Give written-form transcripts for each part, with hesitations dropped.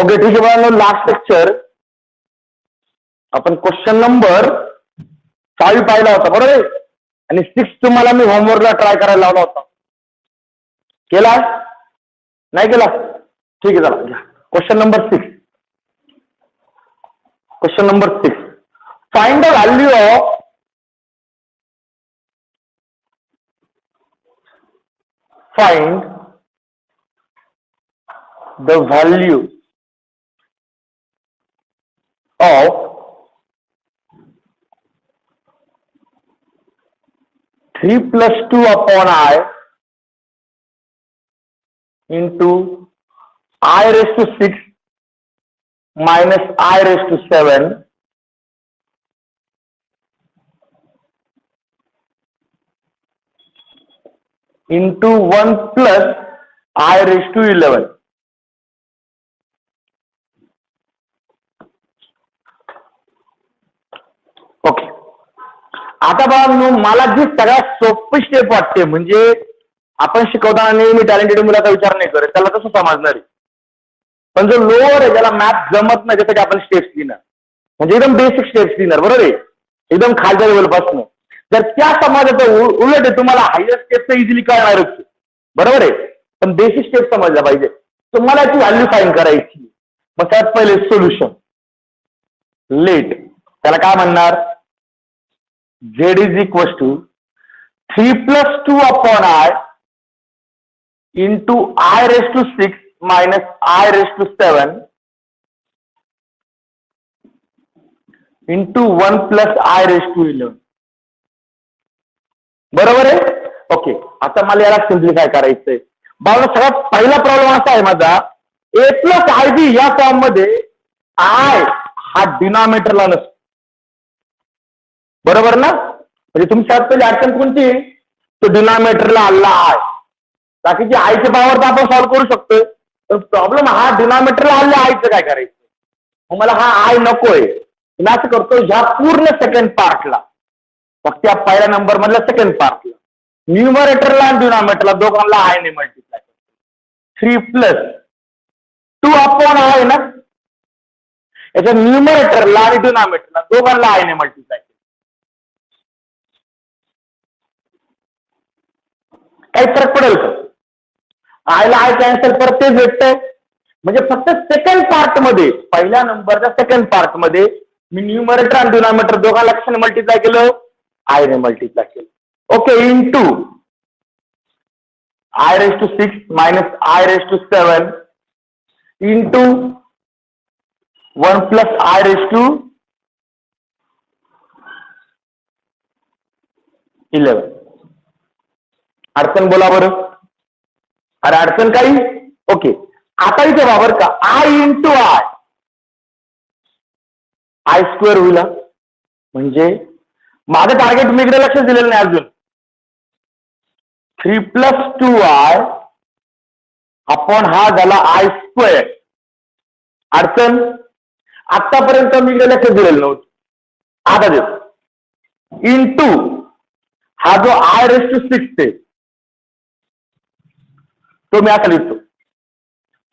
Okay ठीक आहे बघा, लास्ट लेक्चर आपण क्वेश्चन नंबर 5 पाहिला होता बरोबर आहे, आणि 6 तुम्हाला मी होमवर्कला ट्राय करायला लावला होता. केला नाही केला? ठीक आहे, चला घ्या question number 6. Question number 6, find the value of of 3 plus 2 upon I into I raised to 6 minus I raised to 7 into 1 plus I raised to 11. Okay, आता बघा मला जी सगळ्यात सोपी स्टेप वाटते, म्हणजे आपण शिकवताना नेहमी टॅलेंटेड मुलाचा विचार नाही करत, त्याला तसं समजणार आहे. पण जो लोअर आहे ज्याला मॅथ जमत नाही त्यासाठी आपण स्टेप्स लिहिणार, म्हणजे एकदम बेसिक स्टेप्स लिहिणार बरोबर आहे, एकदम खालच्या लेवलपासून. तर त्या समाजाचं उलट आहे, तुम्हाला हायर स्टेप्स इझिली कळणारच बरोबर आहे, पण बेसिक स्टेप समजला पाहिजे. तुम्हाला याची व्हॅल्यू फाइंड करायची. मग त्यात पहिले सोल्युशन लेट, त्याला काय म्हणणार? Z is equals to 3 plus 2 upon I into I raised to 6 minus I raised to 7 into 1 plus I raised to 11. बरोबर आहे? ओके, आता मला याला सिम्प्लिफाय करायचंय. बाबा सगळ्यात पहिला प्रॉब्लेम असा आहे माझा, A प्लस आय बी या फॉर्म मध्ये I हा डिनॉमिनेटरला नसतो बरोबर ना. म्हणजे तुमच्या पहिली अडचण कोणती? तो डिनॉमिनेटरला आला आहे. बाकीची आयचे पॉवर तर आपण सॉल्व्ह करू शकतो, पण प्रॉब्लेम हा डिनॉमिनेटरला आलेल्या आयचं काय करायचं. मग मला हा आय नकोय, मी असं करतो ह्या पूर्ण सेकंड पार्टला, फक्त या पहिल्या नंबर मधल्या सेकंड पार्टला न्यूमरेटरला आणि डिनॉमिनेटरला दोघांना आय ने मल्टिप्लाय करतो. 3 प्लस 2 अपॉन आय ना, याच्या न्यूमरेटरला आणि डिनॉमिनेटरला दोघांना आय ने मल्टिप्लाय. काही फरक पडेल का? आयला आय कॅन्सल परत तेच भेटतंय. म्हणजे फक्त सेकंड पार्ट मध्ये, पहिल्या नंबरच्या सेकंड पार्ट मध्ये मी न्यूमरेटर आणि डिनॉमिनेटर दोघांना कशाने मल्टिप्लाय केलं? आय ने मल्टिप्लाय केलं. Okay, into I raised to 6 minus I raised to 7 into 1 plus I raised to 11. अडचण बोला बरं. अरे अडचण काही? ओके, आता इथे वापर का I इंटू आय स्क्वेअर होईल. म्हणजे माझं टार्गेट मी इकडे लक्ष दिलेलं नाही अजून. 3 plus 2I अपॉन हा झाला आय स्क्वेअर. अडचण आतापर्यंत मी इकडे लक्ष दिलेलं नव्हतं, आता देतो. इंटू हा जो I raised to 6 आहे तो मी आता लिहितो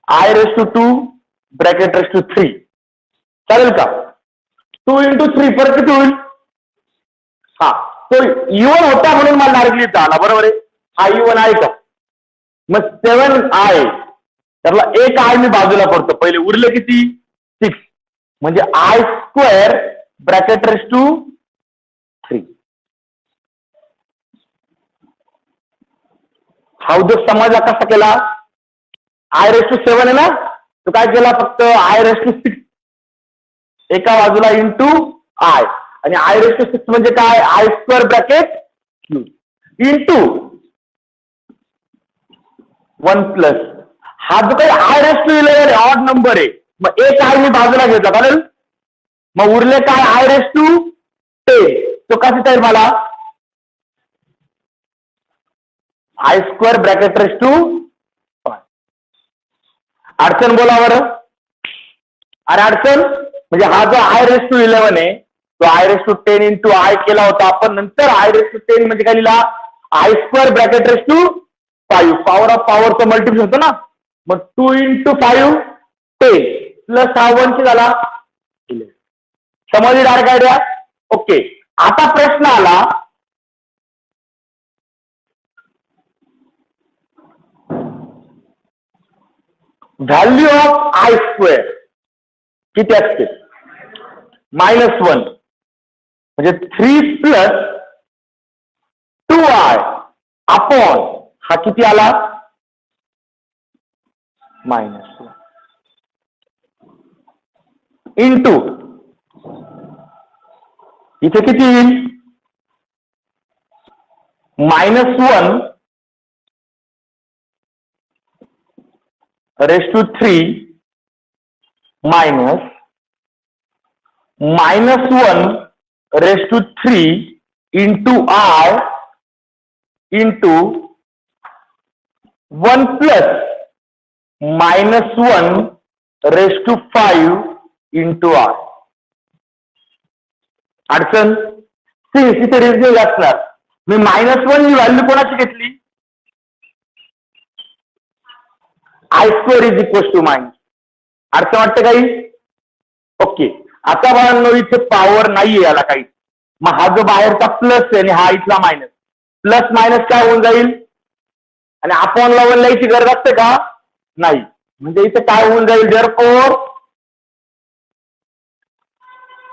I raised to 2 bracket raised to 3. चालेल का? 2 into 3 परत किती होईल? हा, तो इवन होता म्हणून मला डायरेक्टली लिहिता आला बरोबर आहे. हा इवन आहे का? मग 7I त्याला एक आय मी बाजूला करतो, पहिले उरले किती? 6, म्हणजे I square bracket raised to 3. हा उद्योग समजला कसा केला? I raised to 7 आहे ना, तो काय केला? फक्त I raised to 6 एका बाजूला इंटू आय, आणि I raised to 6 म्हणजे काय? I square bracket into 1 plus हा जो काही I raised to 11 odd number आहे, मग एक आय मी बाजूला घेतला चालेल. मग उरले काय? I raised to 10. तो कसा येईल मला? I square bracket raised to 5. अडचण बोला बरं. अरे अडचण म्हणजे हा जो I raised to 11 आहे तो I raised to 10 into I केला होता आपण, नंतर I raised to 10 म्हणजे काय लिहिला? I square bracket raised to 5. Power of पॉवरचं मल्टिप्लिकेशन होतं ना, मग 2 into 5 10 प्लस हा 1 ची झाला 11. समजली डायरेक्ट आयडिया? ओके. आता प्रश्न आला व्हॅल्यू ऑफ आय स्क्वेअर किती असते? -1 म्हणजे 3 प्लस 2i अपॉन हा किती आला? -1 इंटू इथे किती येईल? -1 raised to 3 minus -1 raised to 3 into I into 1 plus -1 raised to 5 into I. अडचण इथे रिझनिंग असणार. मी -1 ही व्हॅल्यू कोणाची घेतली? I square is equal to minus. अडचण वाटते काही? ओके. आता बाळांनो इथे पॉवर नाहीये याला काही. मग हा जो बाहेरचा प्लस आहे आणि हा इथला मायनस, प्लस मायनस काय होऊन जाईल? आणि अपॉन ला 1 लिहायची गरज असते का? नाही. म्हणजे इथे काय होऊन जाईल? देअरफॉर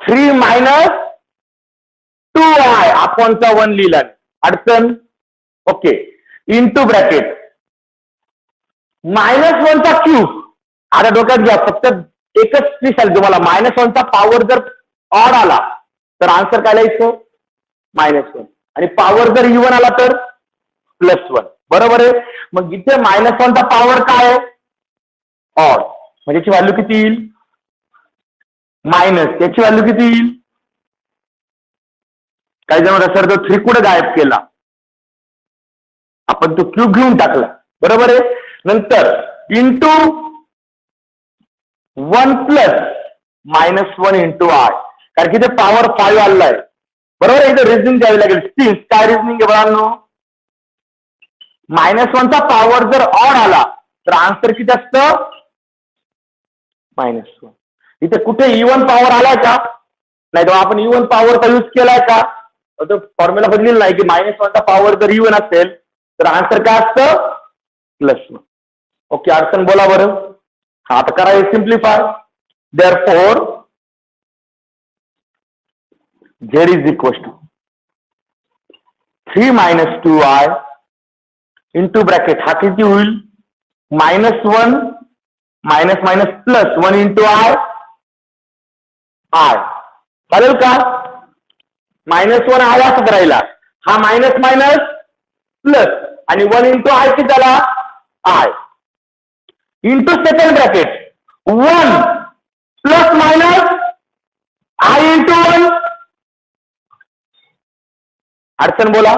3 minus 2i अपॉनचा 1 लिहिला. अडचण? ओके. इंटू ब्रॅकेट -1 चा क्यूब. आता डोक्यात घ्या, फक्त एकच दिसेल तुम्हाला. -1 चा पॉवर जर ऑड आला तर आन्सर काय लिहायचं? -1. आणि पॉवर जर इव्हन आला तर +1. बरोबर आहे. मग इथे -1 चा पॉवर काय आहे? ऑड. म्हणजे याची व्हॅल्यू किती येईल? मायनस. याची व्हॅल्यू किती येईल? काही जण सर तो 3 कुठे गायब केला? आपण तो क्यूब घेऊन टाकला. बरोबर आहे. नंतर इंटू 1 प्लस -1 इंटू आय, कारण की ते पॉवर 5 आलेला आहे. बरोबर आहे. इथे रिझनिंग द्यावी लागेल. सिन्स काय रिझनिंग आहे बाळांनो? -1 चा पॉवर जर ऑड आला तर आन्सर किती असतं? -1. इथे कुठे इव्हन पॉवर आलाय का? नाही. तर आपण इव्हन पॉवरचा यूज केलाय का? तो फॉर्म्युला बदलेला नाही की -1 चा पॉवर जर इव्हन असेल तर आन्सर काय असतं? +1. ओके. अडचण बोला बरं. हा आता करा simplify. Therefore z is equal to 3 minus 2i into bracket हा किती होईल? -1 minus minus plus 1 into I. चालेल का? -1 आय असंच राहिला. हा मायनस मायनस प्लस आणि 1 इंटू आय किती झाला? I into second bracket 1 plus minus I into 1. अडचण बोला.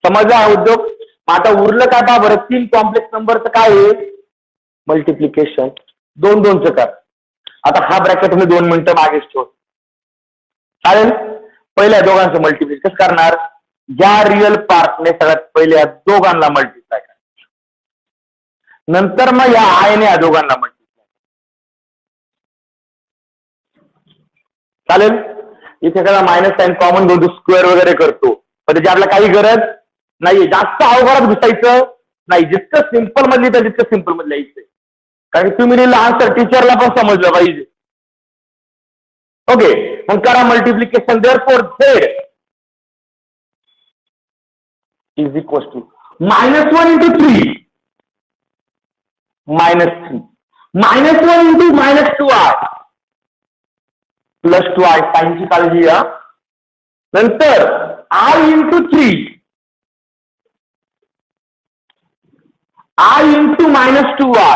समजला उद्योग? आता उरलं काय पहा बरं. 3 कॉम्प्लेक्स नंबरचं काय आहे? मल्टिप्लिकेशन. 2 कर. आता हा ब्रॅकेट तुम्ही 2 मिनिटं मागेच ठेव. चालेल. पहिल्या दोघांचं मल्टिप्लिकेशन कसं करणार? ज्या रिअल पार्टने सगळ्यात पहिले या दोघांना मल्टिप्लाय करायचं, नंतर मग या आयने या दोघांना मल्टिप्लाय. चालेल. इथे सगळा मायनस साईन कॉमन घेऊन स्क्वेअर वगैरे करतो, पण त्याची आपल्याला काही गरज नाहीये. जास्त अवघडात घुसायचं नाही. जितकं सिंपल मधली तर जितकं सिंपल मध्ये लिहायचंय. कारण तुम्ही लिहिलं आन्सर टीचरला पण समजलं पाहिजे. ओके. मग करा multiplication. Therefore z is equal to -1 into 3 -3 -1 into -2i plus 2i. साईनची काळजी घ्या. नंतर i into 3 i into -2i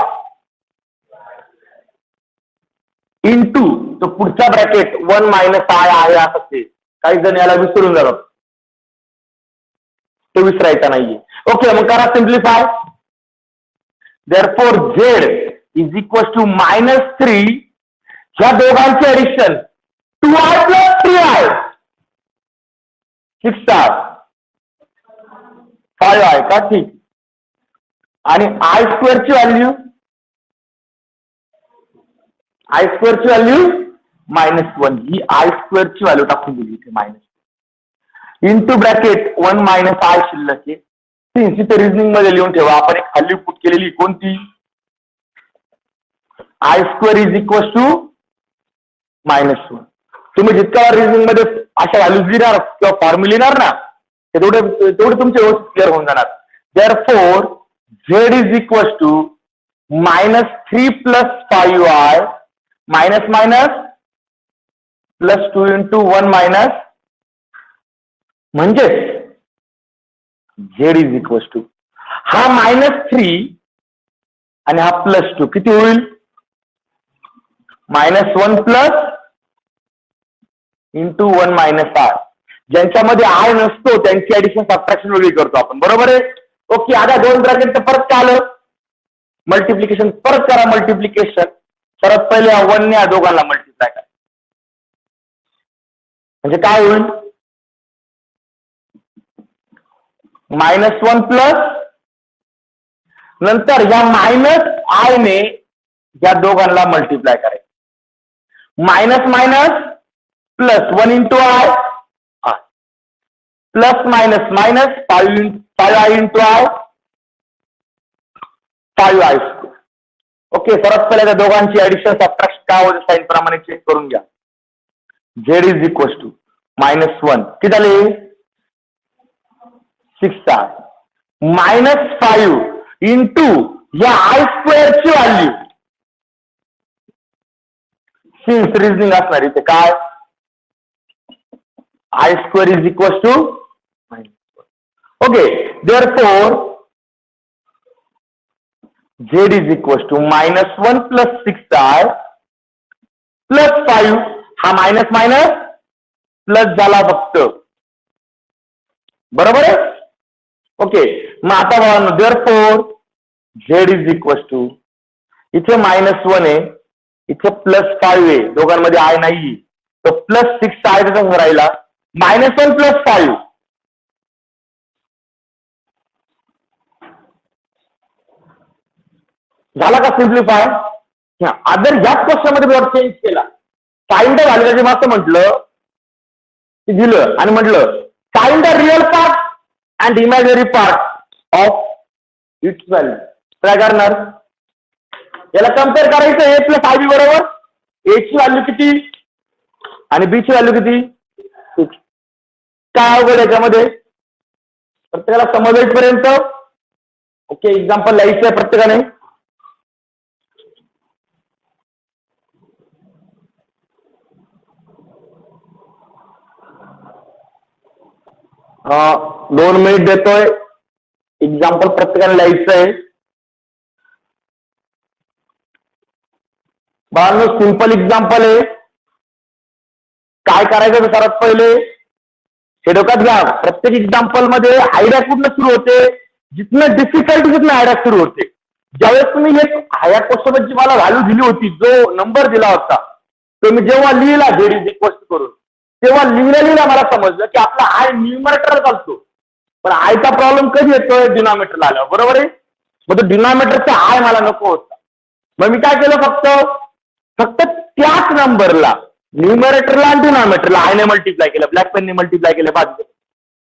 into तो पुढचा ब्रॅकेट 1 मायनस आय आहे असं ते. काही जण याला विसरून जातात. ते विसरायचा नाहीये. ओके. मग करा simplify. Therefore z is equal to -3 ह्या दोघांचे addition 2i plus 3i 6i 5i का? ठीक. आणि आय स्क्वेअरची व्हॅल्यू आय स्क्वेअरची व्हॅल्यू -1 ही आय स्क्वेअरची व्हॅल्यू टाकून दिली इथे minus into bracket 1 minus I शिल्लक आहे. इथे रिझनिंग मध्ये लिहून ठेवा. आपण एक खाली पुट केलेली कोणती I square is equal to -1. तुम्ही जितका रिझनिंग मध्ये अशा व्हॅल्यूज लिहिणार किंवा फॉर्म्युला लिहिणार ना तेवढे तुमचे व्यवस्थित क्लिअर होऊन जाणार. Therefore Z is equal to -3 + 5y minus minus +2 × 1 minus म्हणजे झेड इज इक्वल टू हा -3 आणि हा +2 किती होईल -1 + 1 मायनस आय. ज्यांच्यामध्ये आय नसतो त्यांची ऍडिशन सबट्रॅक्शन वेगळी करतो आपण. बरोबर आहे. ओके. आता 2 ब्रॅकेटचं परत काय आलं मल्टिप्लिकेशन. परत करा मल्टिप्लिकेशन. परत पहिले 1 ने या दोघांना मल्टिप्लाय करा म्हणजे काय होईल -1 प्लस नंतर या मायनस आय ने या दोघांना मल्टिप्लाय करायचं minus minus plus 1 × I plus minus minus 5i × I 5i square. Okay. सर्वात पहिले त्या दोघांची ऍडिशन सबट्रॅक्शन काय होते साइन प्रमाणे चेक करून घ्या. झेड इज इक्वल टू -1 किती झाले 6i -5 इंटू या आय स्क्वेअरची व्हॅल्यू सिन्स रिझनिंग असणार इथे काय I square is equal to okay. Therefore Z is equal to -1 + 6i + 5 हा मायनस मायनस प्लस झाला फक्त. बरोबर आहे. ओके. मग आता बघा therefore Z is equal to इथे -1 आहे इथे +5 आहे दोघांमध्ये आय नाही तर +6 आय त्याचा राहिला -1 + 5 झाला का सिम्प्लिफाय. अदर ह्याच क्वेश्चन मध्ये चेंज केला फाइंड द व्हॅल्यू जे मागचं म्हटलं ते दिलं आणि म्हटलं find the real part and imaginary part of its value. काय करणार याला कम्पेअर करायचं a + ib बरोबर a ची व्हॅल्यू किती आणि b ची व्हॅल्यू किती 6. काय अवघड याच्यामध्ये प्रत्येकाला समजेपर्यंत. ओके. एक्झाम्पल लिहायचं आहे प्रत्येकाने. हा 2 मिनिट देतोय. एक्झाम्पल प्रत्येकाने लिहायचं आहे. बाळांनो सिंपल एक्झाम्पल आहे. काय करायचं सर्वात पहिले हे डोक्यात घ्या. प्रत्येक एक्झाम्पल मध्ये आयडिया कुठनं सुरू होते जिथनं डिफिकल्टी तिथनं आयडिया सुरू होते. ज्यावेळेस तुम्ही ह्या क्वेश्चनची मला व्हॅल्यू दिली होती जो नंबर दिला होता तो मी जेव्हा लिहिला झेड इज इक्वल टू करून तेव्हा लिहिल्या मला समजलं की आपला आय न्यूमरेटर चालतो पण आयचा प्रॉब्लेम कधी येतोय डिनॉमिनेटरला आल्यावर. बरोबर आहे. मग तो डिनॉमिनेटरचा आय मला नको होता. मग मी काय केलं फक्त त्याच नंबरला न्यूमरेटरला आणि डिनॉमिनेटरला आयने मल्टिप्लाय केलं ब्लॅक पेनने मल्टिप्लाय केलं बाजू.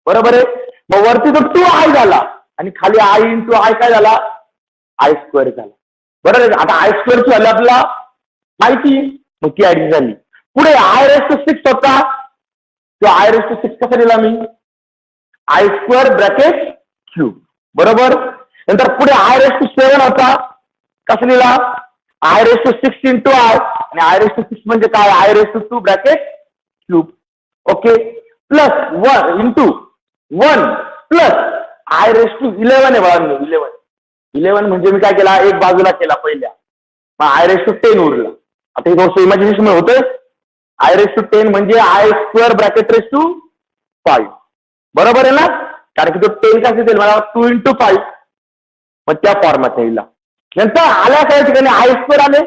बरोबर आहे. मग वरती तो 2i झाला आणि खाली i × i काय झाला आय स्क्वेअर झाला. बरोबर आहे. आता आय स्क्वेअरची व्हॅल्यू आपल्याला माहिती मग ती ऍडिशन झाली. पुढे i⁻6 होता तो i⁻6 कसा लिहिला मी आय स्क्वेअर ब्रॅकेट क्यूब. बरोबर. नंतर पुढे i⁻7 होता कसं लिहिला i⁻6 × i आणि i⁻6 म्हणजे काय i⁻2 bracket cube. Okay. Plus 1 × 1 plus i⁻11 आहे बघा 11 म्हणजे मी काय केला एक बाजूला केला पहिल्या मग i⁻10 उरला. आता हे थोडंसं इमॅजिनेशन होतंय. i⁻10 म्हणजे I square bracket raise to 5. बरोबर आहे ना कारण की तो 10 कसं असेल मला 2 × 5 मग त्या फॉर्मॅट येईल. नंतर आल्या काही ठिकाणी आय स्क्वेअर आले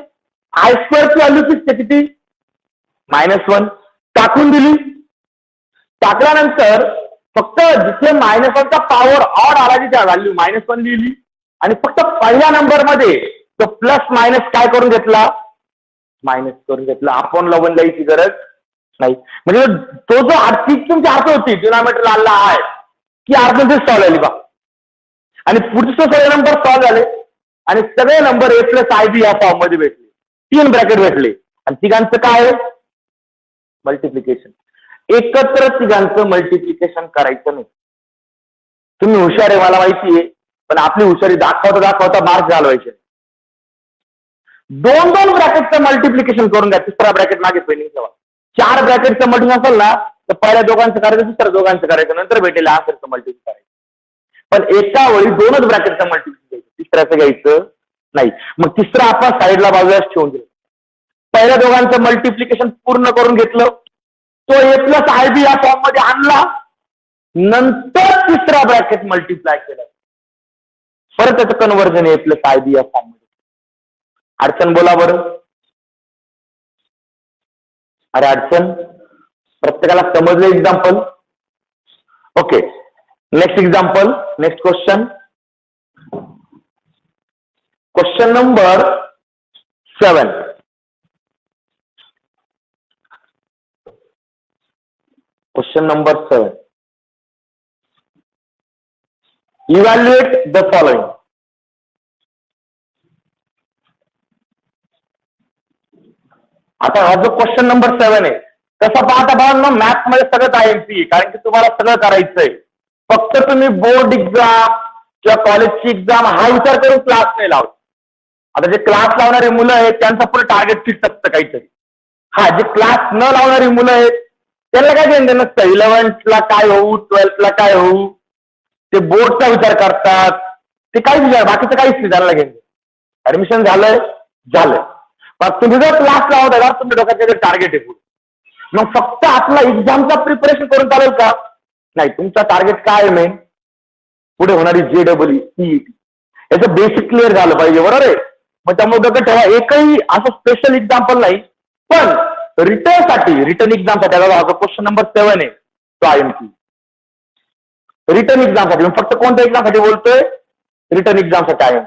आय स्क्वेअरची व्हॅल्यू फिक्स आहे किती -1 टाकून दिली. टाकल्यानंतर फक्त जिथे -1चा पॉवर ऑड आला तिथे व्हॅल्यू -1 लिहिली आणि फक्त पहिल्या नंबर मध्ये तो प्लस मायनस काय करून घेतला मायनस करून घेतलं. आपण लावून द्यायची गरज नाही. म्हणजे तो जो आर्थिक तुमची अर्थ होती डिनॉमिनेटर आला आहे की अर्थ सॉल्व्ह झाली बा. आणि पुढचे सगळे नंबर सॉल्व्ह झाले आणि सगळे number A plus I B या फॉर्म मध्ये भेटले. 3 ब्रॅकेट भेटले आणि तिघांचं काय आहे मल्टिप्लिकेशन. एकत्र तिघांचं मल्टिप्लिकेशन करायचं नाही. तुम्ही हुशार आहे मला माहिती आहे, पण आपली हुशारी दाखवता मार्क घालवायचे. 2 ब्रॅकेटचं मल्टिप्लिकेशन करून घ्या. तिसरा ब्रॅकेट मागे पेंडिंग ठेवा. 4 ब्रॅकेटचं मल्टिप्लिकेशन असेल ना तर पहिल्या दोघांचं करायचं, दुसऱ्या दोघांचं करायचं, नंतर भेटेल आन्सरचं मल्टिप्लिकेशन करायचं. पण एका वेळी 2च ब्रॅकेटचं मल्टिप्लिकेशन घ्यायचं, तिसऱ्याचं घ्यायचं नाही. मग तिसरं आपण साईडला बाजूलाच ठेवून दिलं. पहिल्या दोघांचं मल्टिप्लिकेशन पूर्ण करून घेतलं, तो ए प्लस आय बी या फॉर्म मध्ये आणला, नंतर तिसरा ब्रॅकेट मल्टिप्लाय केला, परत त्याचं conversion A plus I B या फॉर्म मध्ये. अडचण बोला बरं. अरे अडचण प्रत्येकाला समजलं example. Okay, next example, next question. Question number 7. Question number 7. Evaluate the following. आता हा जो क्वेश्चन नंबर 7 आहे तसा पाहता भावांनो मॅथ्स मध्ये सगळं IMP, कारण की तुम्हाला सगळं करायचंय. फक्त तुम्ही बोर्ड एक्झाम किंवा कॉलेजची एक्झाम हा विचार करून क्लास नाही लावत. आता जे क्लास लावणारी मुलं आहेत त्यांचा पुढे टार्गेट फिक्स असतं काहीतरी. हा, जे क्लास न लावणारी मुलं आहेत त्यांना काय घेणं नसतं. 11th ला काय होऊ, 12th ला काय होऊ, ते बोर्डचा विचार करतात. ते काहीच विचार, बाकीचं काहीच नाही त्यांना घेणं. ऍडमिशन झालंय. मग तुम्ही जर क्लास लावत आहे तुम्ही डोक्यात टार्गेट आहे पुढे. मग फक्त आपला एक्झामचा प्रिपरेशन करून चालेल का? नाही. तुमचा टार्गेट काय आहे मेन? पुढे होणारी JEE, CET याचं बेसिक क्लिअर झालं पाहिजे. बरोबर आहे. मग त्यामुळे डोक्यात ठेवा एकही असं स्पेशल एक्झाम्पल नाही, पण रिटर्न एक्झामसाठी आता क्वेश्चन नंबर 7 आहे तो IMP. रिटर्न एक्झामसाठी फक्त कोणत्या एक्झामसाठी बोलतोय? रिटर्न एक्झामसाठी IMP.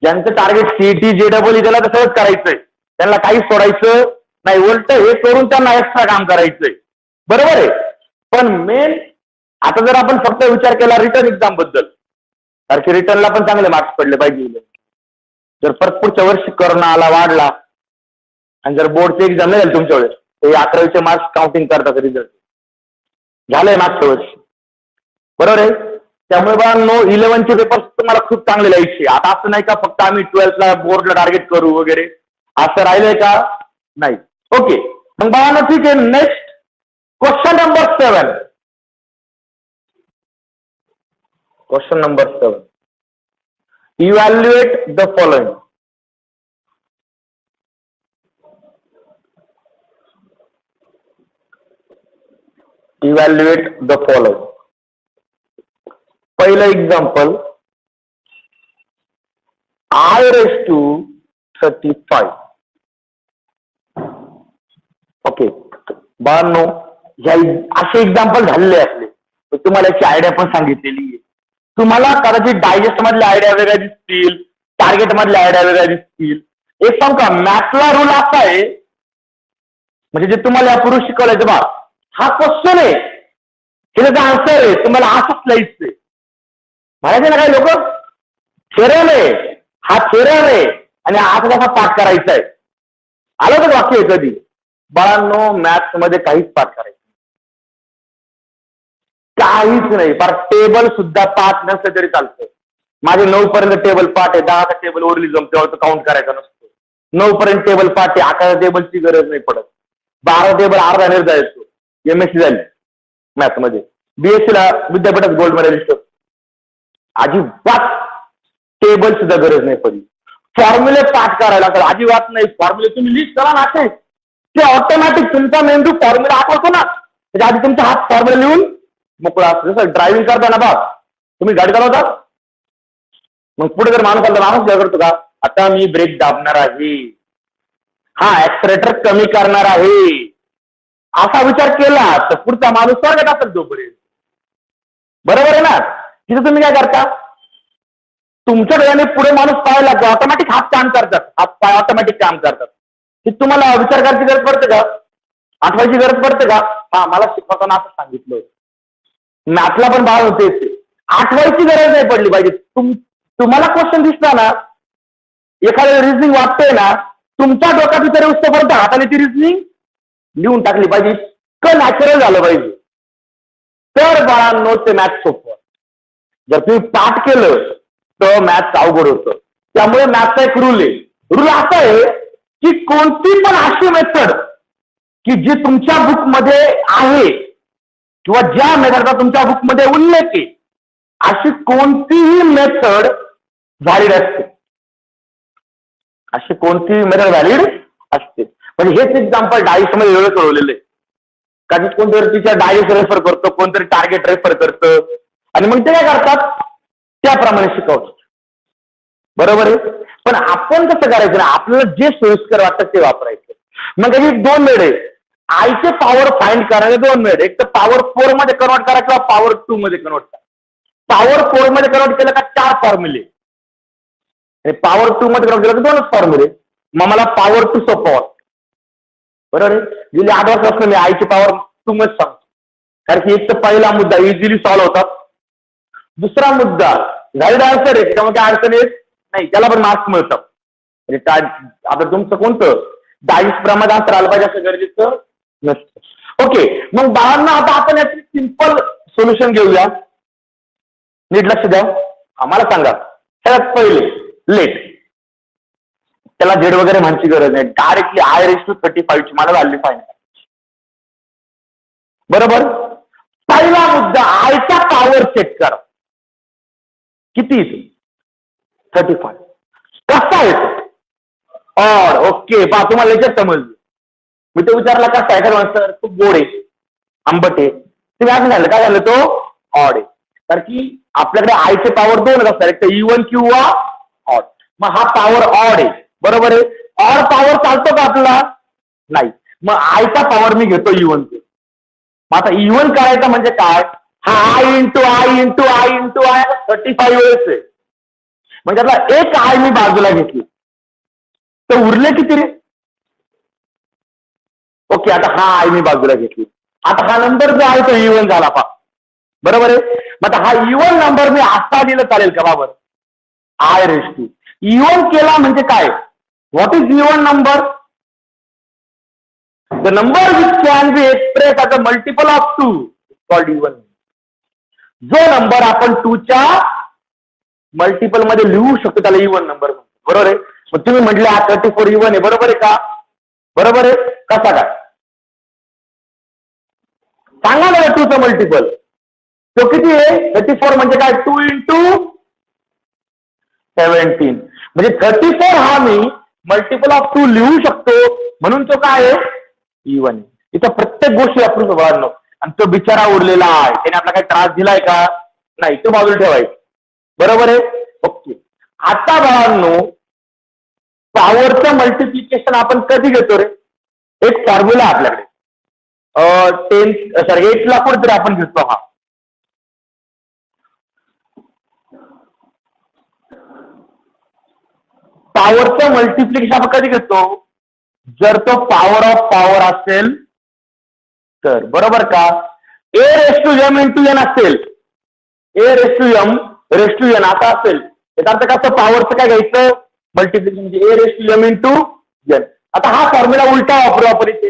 ज्यांचं टार्गेट CET, JEE त्याला तसंच करायचंय, त्यांना काहीच सोडायचं नाही. उलट हे करून त्यांना एक्स्ट्रा काम करायचंय. बरोबर आहे. पण मेन आता जर आपण फक्त विचार केला रिटर्न एक्झाम बद्दल, कारण की रिटर्नला पण चांगले मार्क्स पडले पाहिजे. जर परत पुढच्या वर्षी कोरोना आला, वाढला आणि जर बोर्डचे एक्झाम नाही झाले तुमच्या वेळेस, ते 11वीचे मार्क्स काउंटिंग करतात रिझल्ट. झालंय मागच्या वर्षी. बरोबर आहे. त्यामुळे बघा 11चे पेपर तुम्हाला खूप चांगले लिहायचे. आता असं नाही का फक्त आम्ही 12th ला बोर्डला टार्गेट करू वगैरे, असं राहिलंय का? नाही. ओके, मग बघा ठीक आहे. Next question number 7. Question number 7. Evaluate the following. Evaluate the following. पहिलं एक्झाम्पल, I⁵35. ओके, बाळांनो असे एक्झाम्पल झालेले असले तर तुम्हाला याची आयडिया पण सांगितलेली आहे. तुम्हाला कदाचित डायजेस्ट मधल्या आयडिया वेगळ्या दिसतील, टार्गेट मधल्या आयडिया वेगळ्या दिसतील. एक सांग का, मॅथ्सला रूल असा आहे, म्हणजे जे तुम्हाला यापूर्वी शिकवलंय बा, हा क्वेश्चन आहे, हे त्याचा आन्सर आहे, तुम्हाला असंच लिहायचंय. म्हणायचे ना काही लोक, थेरम आहे, हा थेरम आहे आणि आता कसा पाठ करायचा आहे. आलं तर वाक्य आहे कधी? बाळांनो मॅथ्स मध्ये काहीच पाठ करायचं काहीच नाही. पर टेबल सुद्धा पाठ नसतं तरी चालतं. माझे 9 पर्यंत टेबल पाठ आहे, 10चा टेबल ओरिजिनम तेव्हा काउंट करायचा नसतो. 9 पर्यंत टेबल पाठ आहे, 11 टेबलची गरज नाही पडत. 12 टेबल अर्धा निर्धारित. MSc झाली मॅथ्स मध्ये, BSc ला विद्यापीठात गोल्ड मेडलिस्ट. अजिबात टेबल सुद्धा गरज नाही पडली. फॉर्म्युले पाठ करायला तर अजिबात नाही. फॉर्म्युले तुम्ही लिस्ट करा ना, ते ऑटोमॅटिक तुमचा मेंदू फॉर्म्युला आठवतो ना, त्याच्या आधी तुमचा हात फॉर्म्युला लिहून मोकळा असतो. जसं ड्रायव्हिंग करताना बघ, तुम्ही गाडी चालवता, मग पुढे जर माणूस आला, माणूस काय करतो का, आता मी ब्रेक दाबणार आहे, हा ऍक्सलेटर कमी करणार आहे, असा विचार केला तर पुढचा माणूस स्वागत असेल तोपर्यंत. बरोबर आहे ना? तिथे तुम्ही काय करता, तुमच्या डोळ्याने पुढे माणूस पाहायला ऑटोमॅटिक हात काम करतात, हात पाय ऑटोमॅटिक काम करतात. की तुम्हाला विचार करायची गरज पडते का? आठवायची गरज पडते का? हा, मला शिकवताना असं सांगितलं. मॅथला पण भाव होते, आठवायची गरज नाही पडली पाहिजे. तुम्हाला क्वेश्चन दिसला ना, एखादं रिझनिंग वाटतंय ना, तुमच्या डोक्यात तरी उत्तरपर्यंत हाताने ती रिझनिंग लिहून टाकली पाहिजे. इतकं नॅचरल झालं पाहिजे, तर बाळांनो ते मॅथ सोपं. जर तुम्ही पाठ केलं तर मॅथ अवघड होतं. त्यामुळे मॅथचा एक रूल आहे. रूल असा आहे की कोणती पण अशी मेथड की जी तुमच्या बुकमध्ये आहे किंवा ज्या मेथडचा तुमच्या बुकमध्ये उल्लेख आहे, अशी कोणतीही मेथड व्हॅलिड असते. अशी कोणतीही मेथड व्हॅलिड असते. म्हणजे हेच एक्झाम्पल डायस मध्ये वेगळं सोडवलेलं आहे. कारण कोणतरी तिच्या डायस रेफर करतो, कोणतरी टार्गेट रेफर करतं, आणि मग ते काय करतात त्याप्रमाणे शिकवतात. बरोबर आहे. पण आपण कसं करायचं ना, आपल्याला जे सोयीस्कर वाटतं ते वापरायचं. मग त्याची 2 मेड आहे. आयचे पॉवर फाइंड करायचे 2 मेड. एक तर पॉवर 4 मध्ये कन्वर्ट करा किंवा पॉवर 2 मध्ये कन्वर्ट करा. पॉवर 4 मध्ये कन्वर्ट केलं का 4 फॉर्म्युले, पॉवर 2 मध्ये कन्वर्ट केलं का 2च फॉर्म्युले. मग मला पॉवर 2 सोपं वाटतं. बरोबर आहे. गेली 8 वर्षापासून मी आयची पॉवर 2 मध्ये सांगतो. कारण की एक तर पहिला मुद्दा इझिली सॉल्व्ह होतात. दुसरा मुद्दा व्हॅलिड आन्सर आहे, त्यामुळे काय अडचण येत नाही, त्याला पण मार्क्स मिळतात. म्हणजे काय आता तुमचं कोणतं 22 प्रमाणे आन्सर आलं पाहिजे असं गरजेचं नसतं. ओके, मग बाळांना आता आपण याचे सिंपल सोल्युशन घेऊया. नीट लक्ष द्या. आम्हाला सांगा, सगळ्यात पहिले लेट. त्याला झेड वगैरे म्हणायची गरज नाही, डायरेक्टली I⁵35 ची मला व्हॅल्यू फाइंड करायची. बरोबर. पहिला मुद्दा आयचा पॉवर चेक करा. किती येतो? 35. कसा येतो? ऑड. ओके, पहा तुम्हाला याच्यात समजलं. मी तो विचारला कसा आहे, कारण सर खूप गोड आहे, आंबट आहे. तुम्ही असं झालं काय झालं, तो ऑड आहे. कारण की आपल्याकडे आयचे पॉवर 2 असतात, एक तर इव्हन किंवा ऑड. मग हा पॉवर ऑड आहे. बरोबर आहे. ऑड पॉवर चालतो का आपला? नाही. मग आयचा पॉवर मी घेतो इव्हन. मग आता इव्हन करायचं म्हणजे काय, हा I इंटू I 35 वेळेस आहे. म्हणजे आता एक आय मी बाजूला घेतली तर उरले किती रे? ओके, आता हा आय मी बाजूला घेतली. आता हा नंबर जो आहे तो इव्हन झाला पा. बरोबर आहे. मग आता हा इव्हन नंबर मी असा दिलं चालेल का? बाबर I⁵. इव्हन केला म्हणजे काय? What is even number? The number which can be express as a multiple of 2 called even. जो नंबर आपण 2 च्या मल्टिपल मध्ये लिहू शकतो त्याला इव्हन नंबर म्हणतो. बरोबर आहे. मग तुम्ही म्हटले हा 34 इव्हन आहे. बरोबर आहे का? बरोबर आहे. कसा काय सांगा ना. 2 चा मल्टिपल तो किती आहे? 34 म्हणजे काय? 2 इंटू 17. म्हणजे 34 हा मी मल्टिपल ऑफ 2 लिहू शकतो, म्हणून तो काय आहे? इव्हन. इथं प्रत्येक गोष्टी आपण बघायला. आणि तो बिचारा उरलेला आहे, त्याने आपला काही त्रास दिलाय का? नाही, तो बाजूला ठेवायचं. बरोबर आहे. ओके, आता बाळांनो पॉवरचं मल्टिप्लिकेशन आपण कधी घेतो रे? एक फॉर्म्युला आपल्याकडे 8 ला कुठेतरी आपण घेतो. हा पॉवरचं मल्टिप्लिकेशन आपण कधी घेतो? जर तो पॉवर ऑफ पॉवर असेल तर. बरोबर का? A⁻m इंटू n असेल, A⁻m आता असेल, याचा अर्थ कसं पॉवरचं काय घ्यायचं? मल्टिप्लिकेशन म्हणजे A⁻m इंटू n. आता हा फॉर्म्युला उलटा वापरू आपण इथे.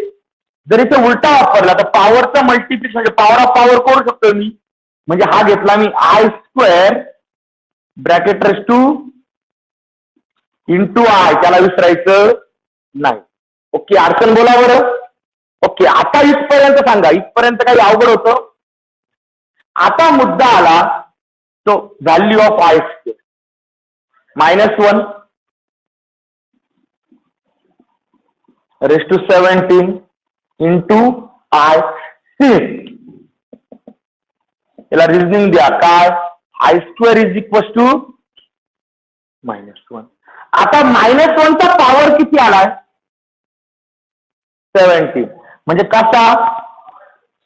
जर इथे उलटा वापरला तर पॉवरचं मल्टिप्लिकेशन म्हणजे पॉवर ऑफ पॉवर करू शकतो मी. म्हणजे हा घेतला मी I² bracket raise to into I, त्याला विसरायचं नाही. ओके, अडचण बोला बरं. ओके, आता इथपर्यंत सांगा. इथपर्यंत काही अवघड होतं? आता मुद्दा आला तो value of I² -1 raise to 17 into I. याला रिझनिंग द्या. काय? I² is equal to -1. आता -1 चा पॉवर किती आलाय? 17. म्हणजे कसा?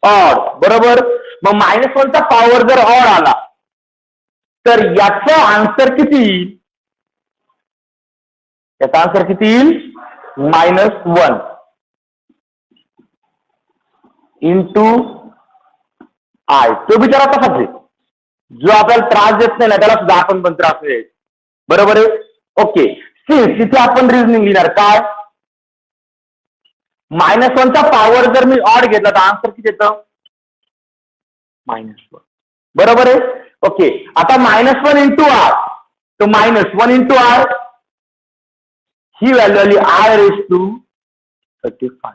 ऑड. बरोबर. मग -1 चा पॉवर जर ऑड आला तर याचा आन्सर किती येईल? याचा आन्सर किती येईल? -1 इंटू आय. तो बिचारा तसाच आहे, जो आपल्याला त्रास देत नाही ना त्याला सुद्धा आपण पण त्रास देत. बरोबर आहे. ओके. सिन्स तिथे आपण रिझनिंग लिहिणार काय, -1 चा पॉवर जर मी ऑड घेतला तर आन्सर किती येतं, -1. बरोबर आहे. ओके. आता -1 इंटू आर, तो -1 इंटू आर ही व्हॅल्यू आली I⁻35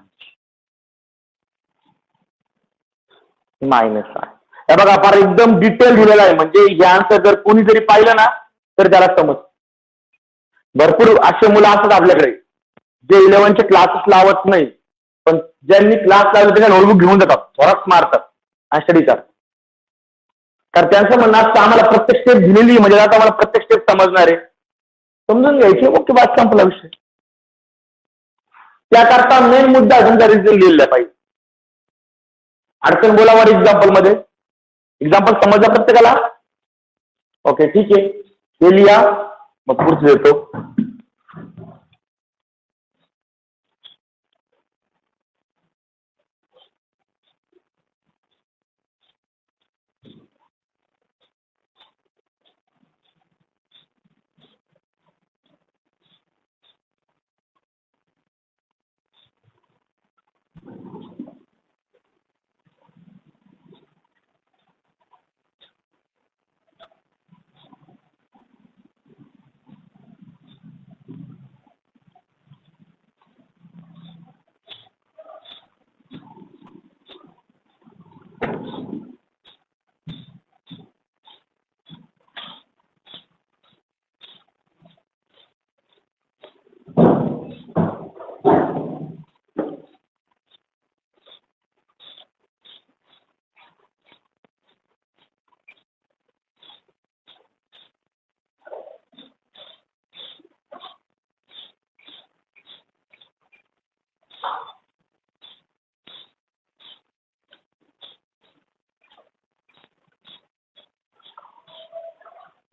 -I. हे बघा फार एकदम डिटेल दिलेला आहे, म्हणजे हे आन्सर जर कोणी जरी पाहिलं ना तर त्याला समज. भरपूर असे मुलं असतात आपल्याकडे जे 11चे क्लासेस लावत नाही, पण ज्यांनी क्लास लावले त्यांना नोटबुक घेऊन जातात, थोडाच मारतात आणि स्टडी करतात. तर त्यांचं म्हणणं असतं आम्हाला प्रत्येक स्टेप दिलेली म्हणजे आता आम्हाला प्रत्येक स्टेप समजणार आहे, समजून घ्यायची. ओके, बात संपला विषय. त्याकरता मेन मुद्दा तुमचा रिझनिंग लिहिला पाहिजे. अडचण बोलावर एक्झाम्पल मध्ये, एक्झाम्पल समजलं प्रत्येकाला. ओके ठीक आहे, ते लिहा मग पुढचं देतो.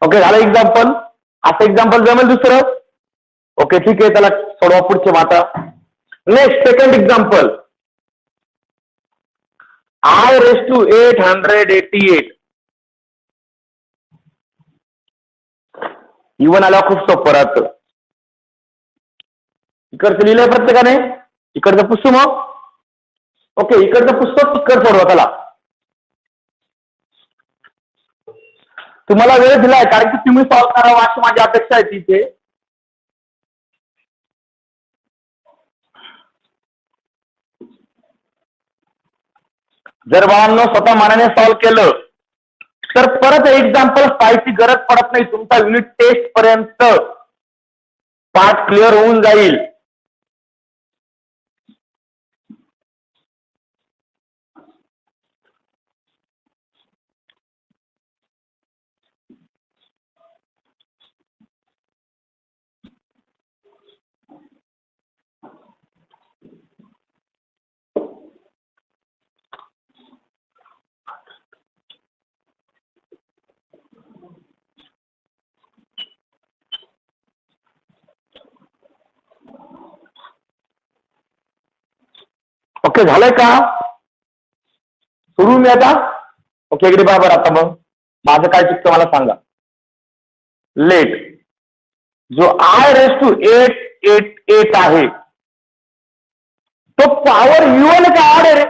ओके, झालं एक्झाम्पल. असं एक्झाम्पल जमेल दुसरं. ओके ठीक आहे, त्याला सोडवा पुढचे माता. Next second example, I⁻888. Even आला खूप सोपं राहतं. इकडचं लिहिलंय प्रत्येकाने, इकडचं पुस्तक मग. ओके, इकडचं पुस्तक तिकड सोडवा. त्याला तुम्हाला वेळ दिलाय कारण की तुम्ही सॉल्व्ह करावं अशी माझी अपेक्षा आहे तिथे. जर बाळांनो स्वतः मनाने सॉल्व्ह केलं तर परत एक्झाम्पल पाहायची गरज पडत नाही. तुमचा युनिट टेस्ट पर्यंत पार्ट क्लिअर होऊन जाईल. ओके, झालंय का? सुरू मी आता. ओके, इकडे बरोबर. आता मग माझं काय चुकतं मला सांगा. लेट जो I⁻888 आहे तो पॉवर इव्हन का ऑड आहे रे?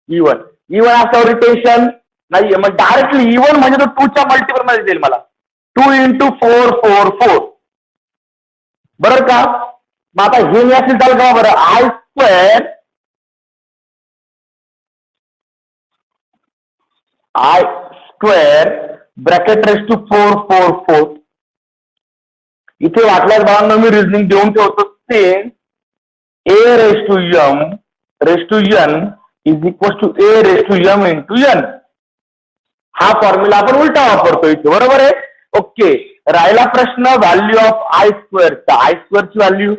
इव्हन. इव्हन असं रिटेशन नाहीये, मग डायरेक्टली इव्हन म्हणजे तो 2च्या मल्टिपल मध्ये देईल मला. 2 × 4 4 4. बरोबर का? मग आता हे मी असेल चालेल का बरं, I² ब्रॅकेट ⁻4 4 4. इथे वाटल्यास बाळांना मी रिझनिंग देऊन ठेवतो. Same A⁻m⁻n A⁻m × n. हा फॉर्म्युला आपण उलटा वापरतो इथे. बरोबर आहे. ओके, राहिला प्रश्न व्हॅल्यू ऑफ I² चा. I² ची व्हॅल्यू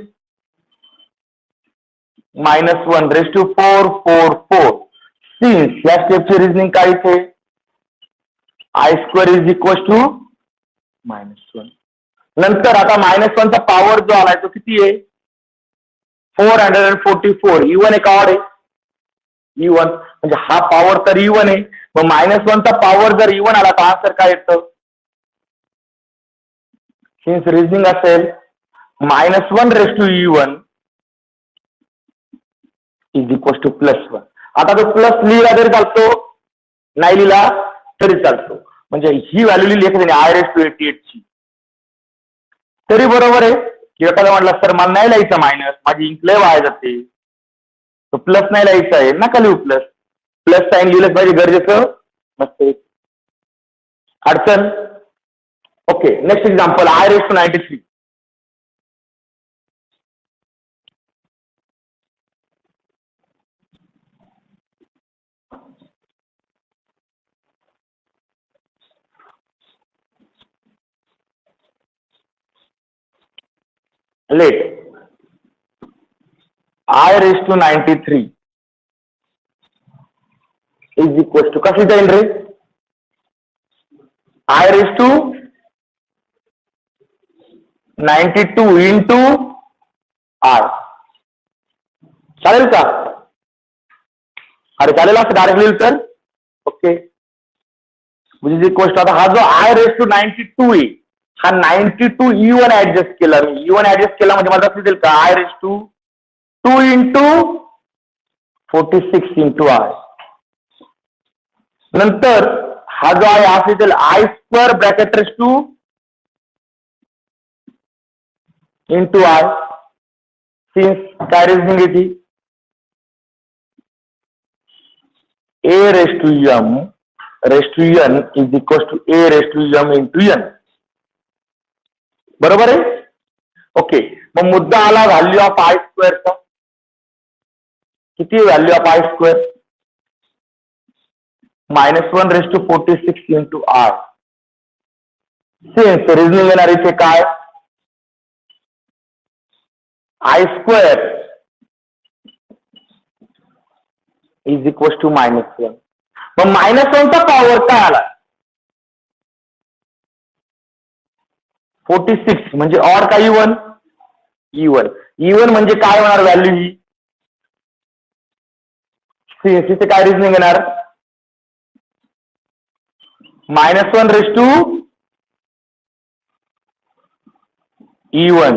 -1 ⁻4 4 4. सिन्स या स्टेपची रिझनिंग काय इथे I² -1. नंतर आता -1 चा पॉवर जो आलाय तो किती आहे 444 इवन आहे का ऑड आहे? इवन. म्हणजे हा पॉवर तर इवन आहे, मग -1चा पॉवर जर इवन आला तर आन्सर काय येतं? सिन्स रिझनिंग असेल -1 raise to even is equal to +1. आता तो प्लस लिहिला तरी चालतो, नाही लिहिला तरी चालतो. म्हणजे ही व्हॅल्यू लिहिली एखाद्याने I⁻88 ची तरी बरोबर आहे. की एखादा म्हटलं सर मला नाही लिहायचं मायनस, माझी इंक लय वाया जाते, तो प्लस नाही लिहायचं आहे, नका लिहू प्लस. प्लस साईन लिहिलंच पाहिजे, गरजेचं नसते. अडचण. Okay, next example I⁻93. Let I⁻93 is equal to कशी जाईल रे? I⁻92 into R. चालेल का? अरे चालेल असं डायरेक्ट लिहिलं तर? ओके, म्हणजे इक्वल टू आता हा जो I⁻92 आहे, हा 92 इवन ऍडजस्ट केला मी. इवन ऍडजस्ट केला म्हणजे मला असं का I⁻2 इंटू 46 इंटू R. नंतर हा जो आहे हा असेल I² bracket raise to into I. Since काय रिझनिंग आहे ती? A⁻m raise to n is equal to A⁻m into n. बरोबर आहे? ओके, मग मुद्दा आला व्हॅल्यू ऑफ I² चा. किती value of I²? -1 raise to 46 into R. Since reasoning येणार इथे काय? I² is equal to -1. मग -1चा पॉवर काय आला? 46 म्हणजे ऑड का इवन? इवन. इवन म्हणजे काय होणार व्हॅल्यू ही? तिथे काय रिझनिंग येणार? -1 raise to even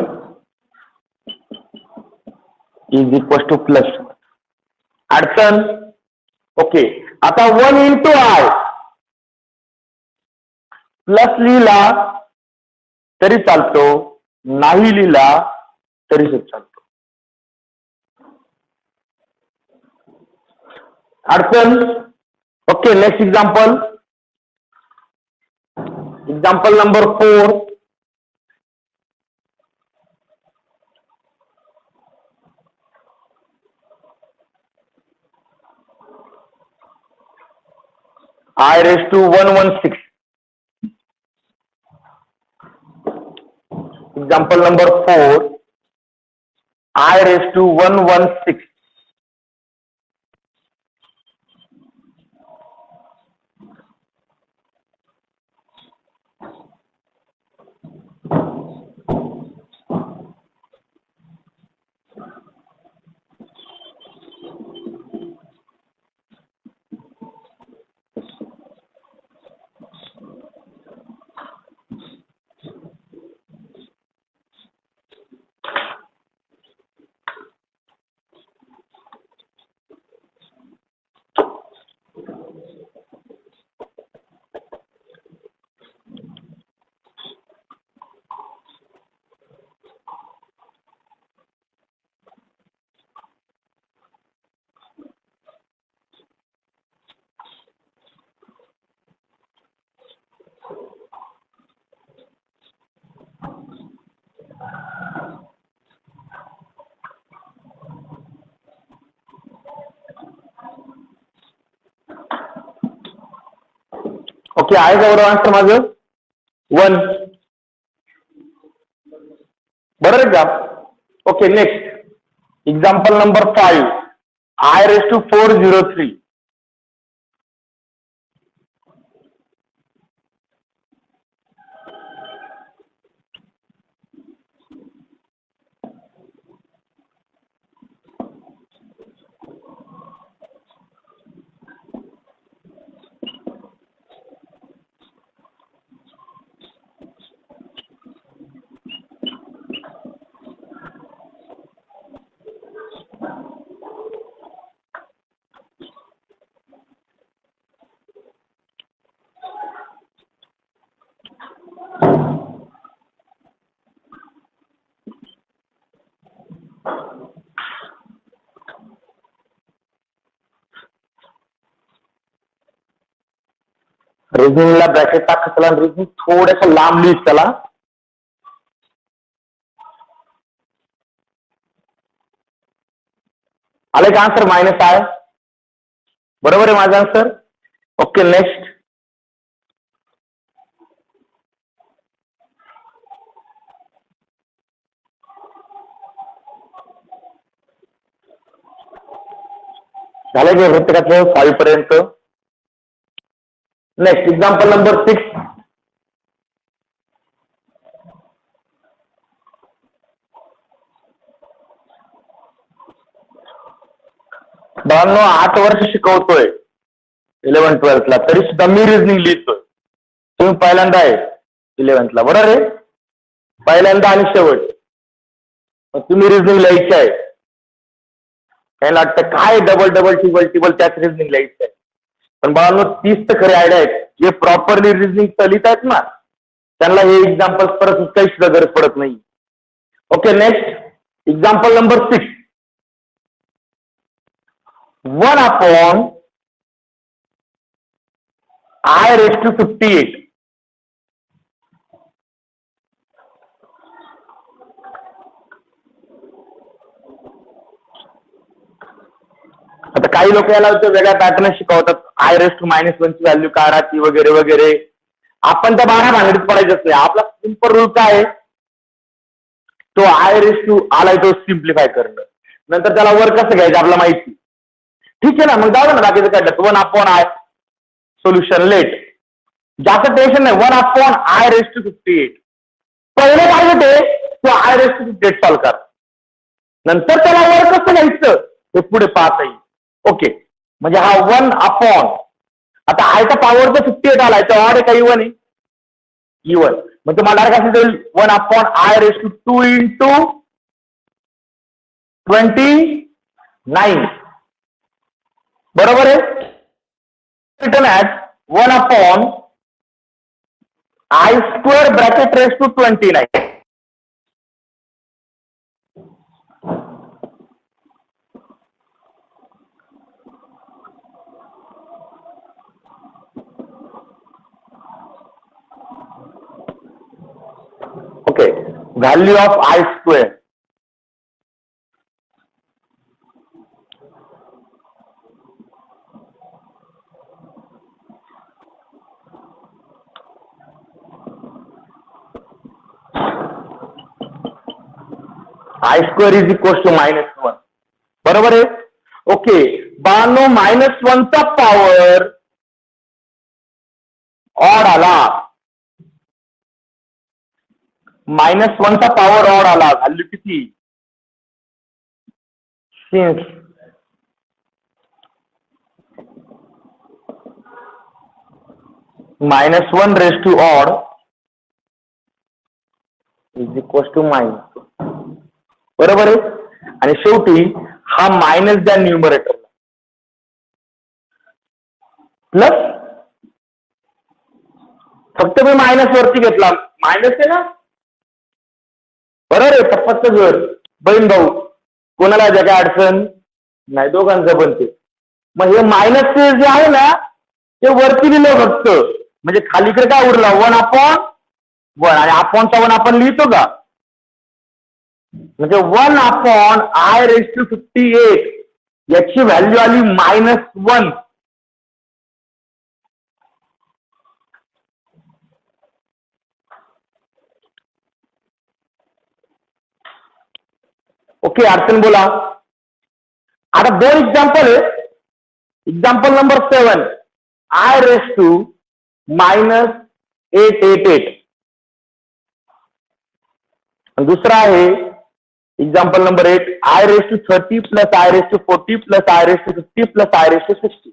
is equal to +1. अडचण. ओके, आता 1 इंटू I प्लस लिहिला तरी चालतो, नाही लिहिला तरी चालतो. अडचण. Okay, next example. Example number 4. I⁻116. Example number 4. I⁻116. Okay, आहे का बरोबर आन्सर माझं? 1. बरोबर आहे का? Okay, next example number 5. I⁻403. रिझनिंगला ब्रॅकेट टाकत चला, रिझनिंग थोडंसं लांब लिहित चला. आलं का आन्सर? मायनस आहे. बरोबर आहे माझा आन्सर. Okay, next. झालं की प्रत्येकाचं 5 पर्यंत. Next example number 6. बाळांनो 8 वर्ष शिकवतोय 11-12 ला, तरी सुद्धा मी रिझनिंग लिहितोय. तुम्ही पहिल्यांदा आहे 11th ला, बरोबर आहे? पहिल्यांदा आणि शेवट. तुम्ही रिझनिंग लिहायची आहे. त्याला वाटतं काय डबल डबल टिबल टिबल त्याच रिझनिंग लिहायचं आहे. पण बाळांनो 30 तर खरे आयडिया आहेत. जे प्रॉपरली रिझनिंग लिहित आहेत ना, त्यांना हे एक्झाम्पल परत काही सुद्धा गरज पडत नाही. Okay, next example number 6. 1/i⁵58. आता काही लोक याला वेगळ्या पॅटर्न शिकवतात. i⁻⁻1 ची व्हॅल्यू काय राहते वगैरे वगैरे. आपण त्या 12 भानगडीत पडायचंच नाही. आपला सिंपल रूल काय आहे? तो आलाय तो सिम्प्लिफाय करणं. नंतर त्याला वर कसं घ्यायचं आपल्याला माहिती. ठीक आहे ना, मग जाऊ ना बाकीचं काढलं. 1/i solution late. जास्त टेन्शन नाही. 1/i⁵58. पहिले काय होते तो i⁵58 सॉल्व कर. नंतर त्याला वर कसं घ्यायचं हे पुढे पाहता येईल. ओके, म्हणजे हा 1/, आता आयचा पॉवर तर 58 आलाय, तर ऑड आहे का इवन आहे? इवन. मग तुम्हाला कसं देईल? 1/i⁵2 into 29. बरोबर आहे? Return at 1/i² bracket raise to 29. Okay, value of i². i² is equal to -1. बरोबर आहे? ओके, बाळांनो -1 चा पॉवर ऑड आला. -1 चा पॉवर ऑड आला. व्हॅल्यू किती? Since -1 odd is equal to -. बरोबर आहे? आणि शेवटी हा मायनस द्या न्यूमरेटरला, प्लस फक्त मी मायनस वरती घेतला. मायनस आहे ना, बरोबर आहे? पप्पाचं घर, बहीण भाऊ, कोणाला ज्या काय अडचण नाही, दोघांचं बनते. मग हे मायनस जे आहे ना ते वरती लिहिलं फक्त, म्हणजे खालीकडे काय उरला? 1/1. आणि अपॉनचा 1 आपण लिहितो का? म्हणजे 1/i⁵58 याची व्हॅल्यू आली -1. ओके, अडचण बोला. आता 2 एक्झाम्पल आहे. Example number 7 i⁻888. दुसरा आहे example number 8 i⁻30 + i⁻40 + i⁻50 + i⁻60.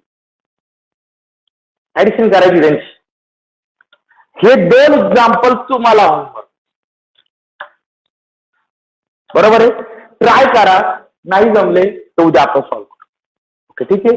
Addition करायची त्यांची. हे 2 एक्झाम्पल तुम्हाला होमवर्क. बरोबर आहे? ट्राय करा. नाही जमले तर उद्या आपण सॉल्व्ह करू. ओके, ठीक आहे.